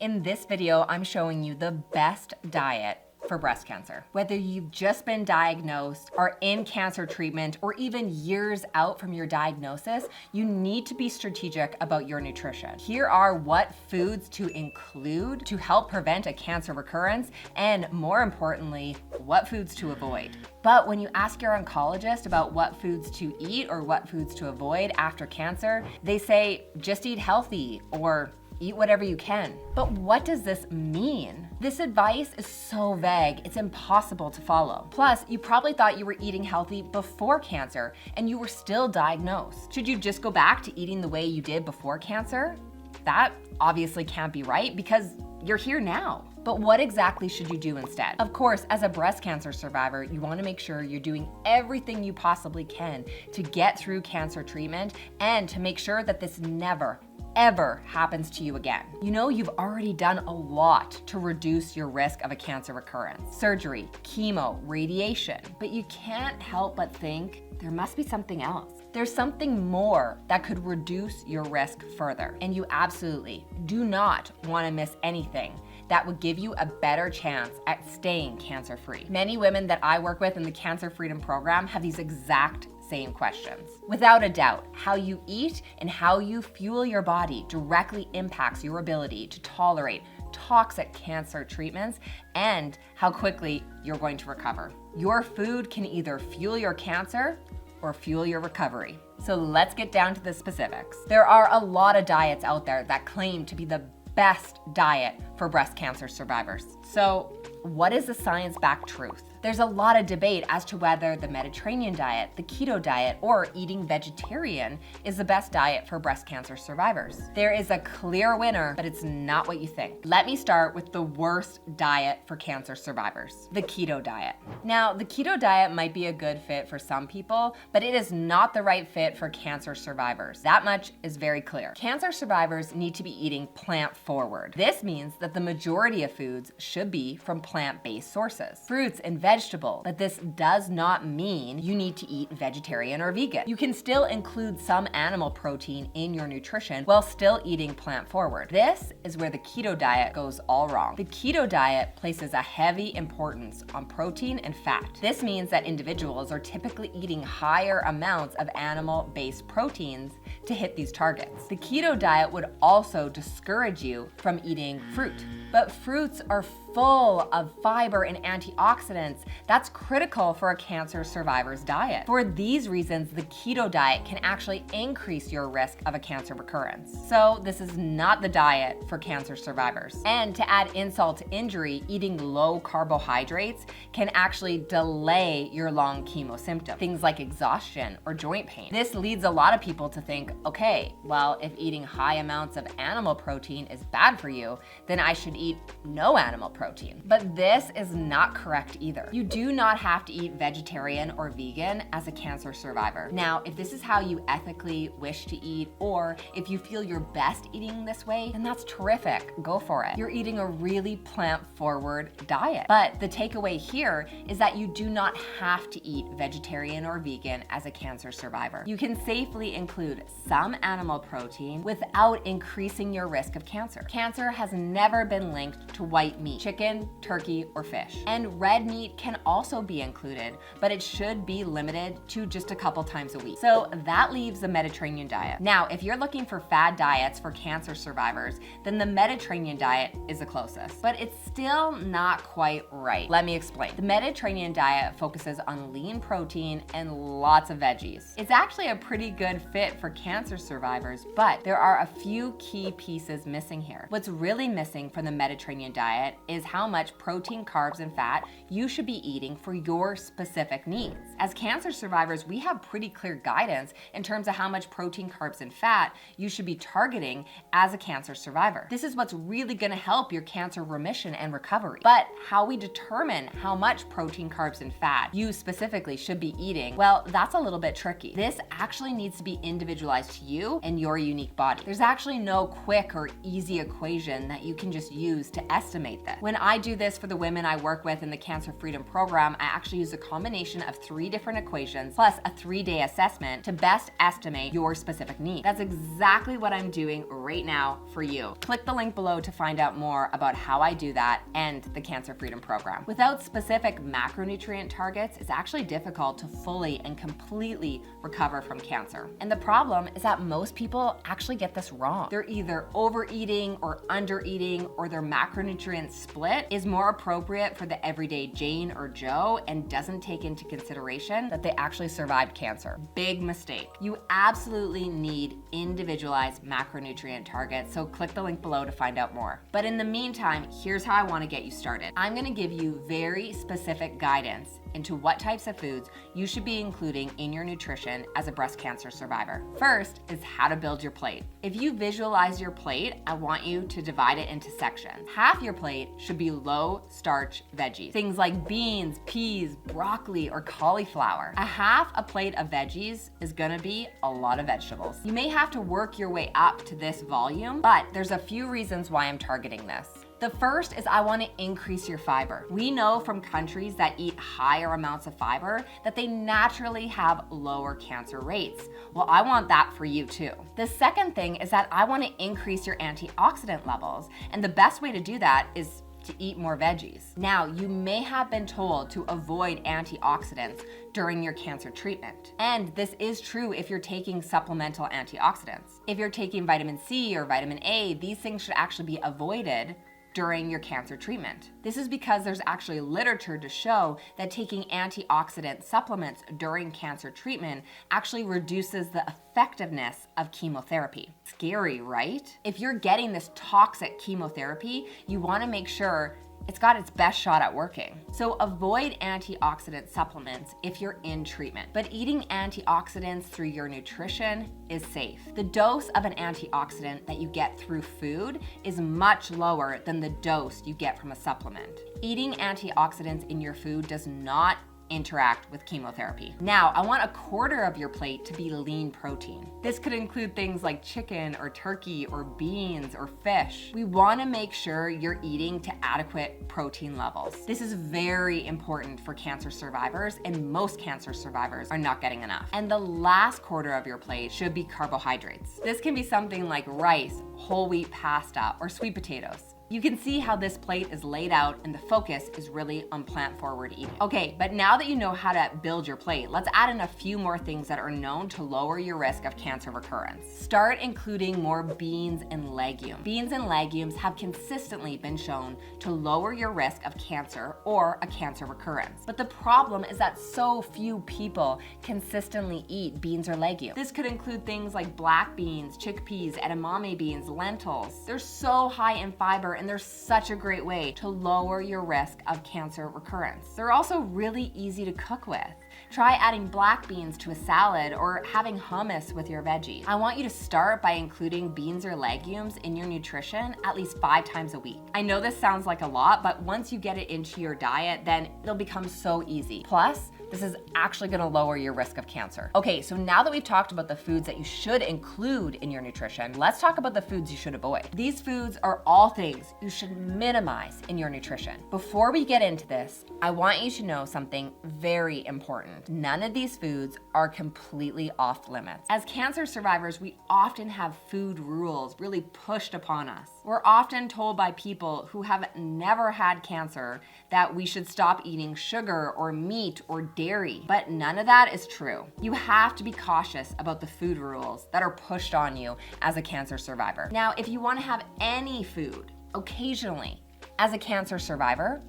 In this video, I'm showing you the best diet for breast cancer. Whether you've just been diagnosed, are in cancer treatment, or even years out from your diagnosis, you need to be strategic about your nutrition. Here are what foods to include to help prevent a cancer recurrence, and more importantly, what foods to avoid. But when you ask your oncologist about what foods to eat or what foods to avoid after cancer, they say, just eat healthy or eat whatever you can. But what does this mean? This advice is so vague, it's impossible to follow. Plus, you probably thought you were eating healthy before cancer and you were still diagnosed. Should you just go back to eating the way you did before cancer? That obviously can't be right because you're here now. But what exactly should you do instead? Of course, as a breast cancer survivor, you want to make sure you're doing everything you possibly can to get through cancer treatment and to make sure that this never, ever happens to you again. You know you've already done a lot to reduce your risk of a cancer recurrence. Surgery, chemo, radiation. But you can't help but think there must be something else. There's something more that could reduce your risk further. And you absolutely do not want to miss anything that would give you a better chance at staying cancer-free. Many women that I work with in the Cancer Freedom Program have these exact same questions. Without a doubt, how you eat and how you fuel your body directly impacts your ability to tolerate toxic cancer treatments and how quickly you're going to recover. Your food can either fuel your cancer or fuel your recovery. So let's get down to the specifics. There are a lot of diets out there that claim to be the best diet for breast cancer survivors. So what is the science-backed truth? There's a lot of debate as to whether the Mediterranean diet, the keto diet, or eating vegetarian is the best diet for breast cancer survivors. There is a clear winner, but it's not what you think. Let me start with the worst diet for cancer survivors, the keto diet. Now, the keto diet might be a good fit for some people, but it is not the right fit for cancer survivors. That much is very clear. Cancer survivors need to be eating plant-forward. This means that the majority of foods should be from plant-based sources, fruits and vegetables, but this does not mean you need to eat vegetarian or vegan. You can still include some animal protein in your nutrition while still eating plant-forward. This is where the keto diet goes all wrong. The keto diet places a heavy importance on protein and fat. This means that individuals are typically eating higher amounts of animal-based proteins to hit these targets. The keto diet would also discourage you from eating fruit, but fruits are full of fiber and antioxidants that's critical for a cancer survivor's diet. For these reasons, the keto diet can actually increase your risk of a cancer recurrence. So this is not the diet for cancer survivors. And to add insult to injury, eating low carbohydrates can actually delay your long chemo symptoms, things like exhaustion or joint pain. This leads a lot of people to think, okay, well, if eating high amounts of animal protein is bad for you, then I should eat no animal protein. But this is not correct either. You do not have to eat vegetarian or vegan as a cancer survivor. Now, if this is how you ethically wish to eat, or if you feel you're best eating this way, then that's terrific. Go for it. You're eating a really plant-forward diet. But the takeaway here is that you do not have to eat vegetarian or vegan as a cancer survivor. You can safely include some animal protein without increasing your risk of cancer. Cancer has never been linked to white meat, chicken, turkey, or fish. And red meat can also be included, but it should be limited to just a couple times a week. So that leaves the Mediterranean diet. Now, if you're looking for fad diets for cancer survivors, then the Mediterranean diet is the closest, but it's still not quite right. Let me explain. The Mediterranean diet focuses on lean protein and lots of veggies. It's actually a pretty good fit for cancer survivors, but there are a few key pieces missing here. What's really missing from the Mediterranean diet is how much protein, carbs, and fat you should be eating for your specific needs. As cancer survivors, we have pretty clear guidance in terms of how much protein, carbs, and fat you should be targeting as a cancer survivor. This is what's really going to help your cancer remission and recovery. But how we determine how much protein, carbs, and fat you specifically should be eating, well, that's a little bit tricky. This actually needs to be individualized to you and your unique body. There's actually no quick or easy equation that you can just use to estimate this. When I do this for the women I work with in the Cancer Freedom Program, I actually use a combination of 3 different equations plus a 3-day assessment to best estimate your specific need. That's exactly what I'm doing right now for you. Click the link below to find out more about how I do that and the Cancer Freedom Program. Without specific macronutrient targets, it's actually difficult to fully and completely recover from cancer. And the problem is that most people actually get this wrong. They're either overeating or undereating, or their macronutrient split is more appropriate for the everyday Jane or Joe and doesn't take into consideration that they actually survived cancer. Big mistake. You absolutely need individualized macronutrient targets, so click the link below to find out more. But in the meantime, here's how I want to get you started. I'm going to give you very specific guidance into what types of foods you should be including in your nutrition as a breast cancer survivor. First is how to build your plate. If you visualize your plate, I want you to divide it into sections. Half your plate should be low starch veggies, things like beans, peas, broccoli, or cauliflower. A plate of veggies is gonna be a lot of vegetables. You may have to work your way up to this volume, but there's a few reasons why I'm targeting this. The first is I want to increase your fiber. We know from countries that eat higher amounts of fiber that they naturally have lower cancer rates. Well, I want that for you too. The second thing is that I want to increase your antioxidant levels, and the best way to do that is to eat more veggies. Now, you may have been told to avoid antioxidants during your cancer treatment. And this is true if you're taking supplemental antioxidants. If you're taking vitamin C or vitamin A, these things should actually be avoided during your cancer treatment. This is because there's actually literature to show that taking antioxidant supplements during cancer treatment actually reduces the effectiveness of chemotherapy. Scary, right? If you're getting this toxic chemotherapy, you want to make sure it's got its best shot at working. So avoid antioxidant supplements if you're in treatment. But eating antioxidants through your nutrition is safe. The dose of an antioxidant that you get through food is much lower than the dose you get from a supplement. Eating antioxidants in your food does not interact with chemotherapy. Now, I want a quarter of your plate to be lean protein. This could include things like chicken or turkey or beans or fish. We want to make sure you're eating to adequate protein levels. This is very important for cancer survivors, and most cancer survivors are not getting enough. And the last quarter of your plate should be carbohydrates. This can be something like rice, whole wheat pasta, or sweet potatoes. You can see how this plate is laid out, and the focus is really on plant-forward eating. Okay, but now that you know how to build your plate, let's add in a few more things that are known to lower your risk of cancer recurrence. Start including more beans and legumes. Beans and legumes have consistently been shown to lower your risk of cancer or a cancer recurrence. But the problem is that so few people consistently eat beans or legumes. This could include things like black beans, chickpeas, edamame beans, lentils. They're so high in fiber, and they're such a great way to lower your risk of cancer recurrence. They're also really easy to cook with. Try adding black beans to a salad or having hummus with your veggies. I want you to start by including beans or legumes in your nutrition at least 5 times a week. I know this sounds like a lot, but once you get it into your diet, then it'll become so easy. Plus, this is actually gonna lower your risk of cancer. Okay, so now that we've talked about the foods that you should include in your nutrition, let's talk about the foods you should avoid. These foods are all things you should minimize in your nutrition. Before we get into this, I want you to know something very important. None of these foods are completely off limits. As cancer survivors, we often have food rules really pushed upon us. We're often told by people who have never had cancer that we should stop eating sugar or meat or dairy, but none of that is true. You have to be cautious about the food rules that are pushed on you as a cancer survivor. Now, if you want to have any food occasionally as a cancer survivor,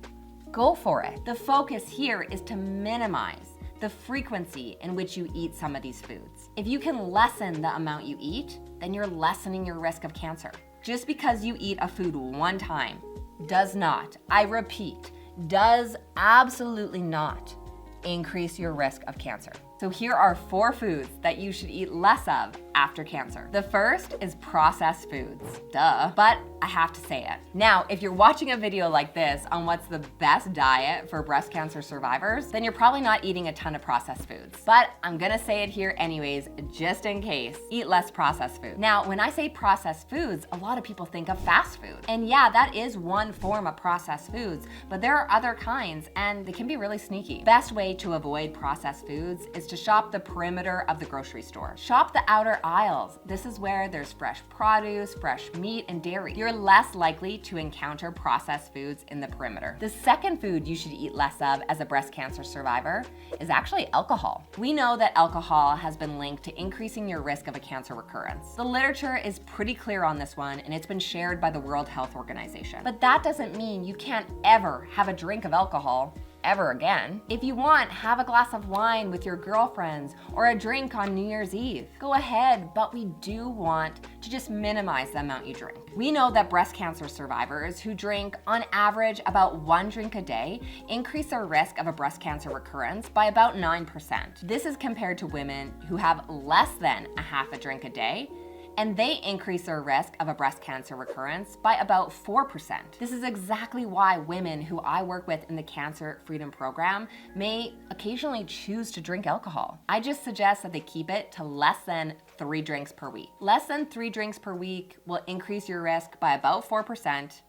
go for it. The focus here is to minimize the frequency in which you eat some of these foods. If you can lessen the amount you eat, then you're lessening your risk of cancer. Just because you eat a food one time does not, I repeat, does absolutely not increase your risk of cancer. So here are 4 foods that you should eat less of after cancer. The first is processed foods. Duh, but I have to say it. Now, if you're watching a video like this on what's the best diet for breast cancer survivors, then you're probably not eating a ton of processed foods. But I'm gonna say it here anyways, just in case. Eat less processed food. Now, when I say processed foods, a lot of people think of fast food. And yeah, that is one form of processed foods, but there are other kinds and they can be really sneaky. Best way to avoid processed foods is to shop the perimeter of the grocery store. Shop the outer aisles. This is where there's fresh produce, fresh meat, and dairy. You're less likely to encounter processed foods in the perimeter. The second food you should eat less of as a breast cancer survivor is actually alcohol. We know that alcohol has been linked to increasing your risk of a cancer recurrence. The literature is pretty clear on this one, and it's been shared by the World Health Organization. But that doesn't mean you can't ever have a drink of alcohol ever again. If you want, have a glass of wine with your girlfriends or a drink on New Year's Eve. Go ahead, but we do want to just minimize the amount you drink. We know that breast cancer survivors who drink on average about 1 drink a day increase their risk of a breast cancer recurrence by about 9%. This is compared to women who have less than a half a drink a day, and they increase their risk of a breast cancer recurrence by about 4%. This is exactly why women who I work with in the Cancer Freedom Program may occasionally choose to drink alcohol. I just suggest that they keep it to less than 3 drinks per week. Less than 3 drinks per week will increase your risk by about 4%.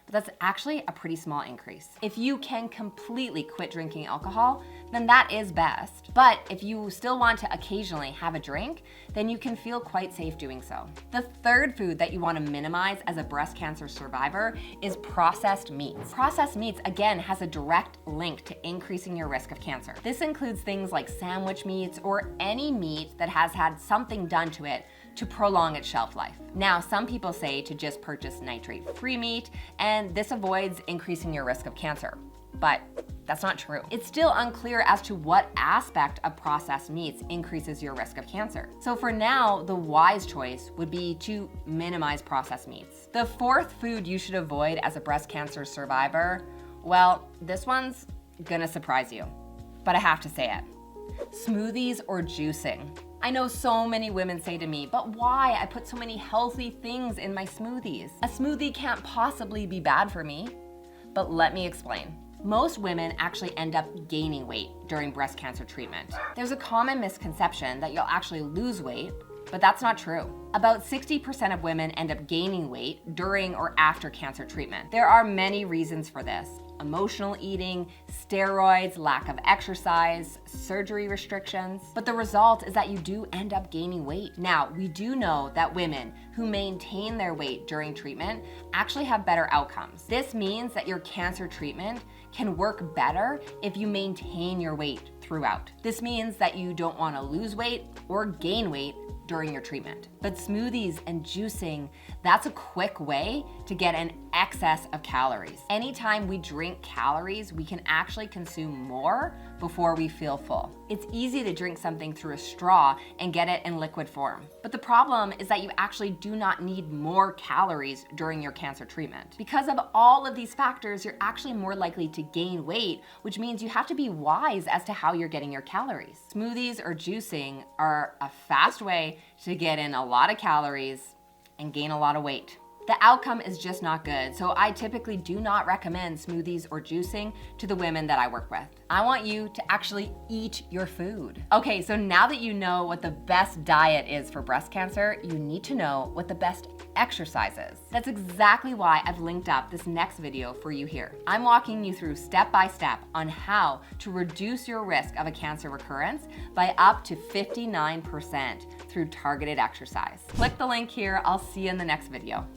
But that's actually a pretty small increase. If you can completely quit drinking alcohol, then that is best. But if you still want to occasionally have a drink, then you can feel quite safe doing so. The third food that you want to minimize as a breast cancer survivor is processed meats. Processed meats, again, has a direct link to increasing your risk of cancer. This includes things like sandwich meats or any meat that has had something done to it to prolong its shelf life. Now, some people say to just purchase nitrate-free meat, and this avoids increasing your risk of cancer. But that's not true. It's still unclear as to what aspect of processed meats increases your risk of cancer. So for now, the wise choice would be to minimize processed meats. The fourth food you should avoid as a breast cancer survivor, well, this one's gonna surprise you, but I have to say it. Smoothies or juicing. I know so many women say to me, but why? I put so many healthy things in my smoothies. A smoothie can't possibly be bad for me. But let me explain. Most women actually end up gaining weight during breast cancer treatment. There's a common misconception that you'll actually lose weight, but that's not true. About 60% of women end up gaining weight during or after cancer treatment. There are many reasons for this: emotional eating, steroids, lack of exercise, surgery restrictions. But the result is that you do end up gaining weight. Now, we do know that women who maintain their weight during treatment actually have better outcomes. This means that your cancer treatment can work better if you maintain your weight throughout. This means that you don't want to lose weight or gain weight during your treatment. But smoothies and juicing, that's a quick way to get an excess of calories. Anytime we drink calories, we can actually consume more before we feel full. It's easy to drink something through a straw and get it in liquid form. But the problem is that you actually do not need more calories during your cancer treatment. Because of all of these factors, you're actually more likely to gain weight, which means you have to be wise as to how you're getting your calories. Smoothies or juicing are a fast way to get in a lot of calories and gain a lot of weight. The outcome is just not good, so I typically do not recommend smoothies or juicing to the women that I work with. I want you to actually eat your food. Okay, so now that you know what the best diet is for breast cancer, you need to know what the best exercise is. That's exactly why I've linked up this next video for you here. I'm walking you through step by step on how to reduce your risk of a cancer recurrence by up to 59% through targeted exercise. Click the link here. I'll see you in the next video.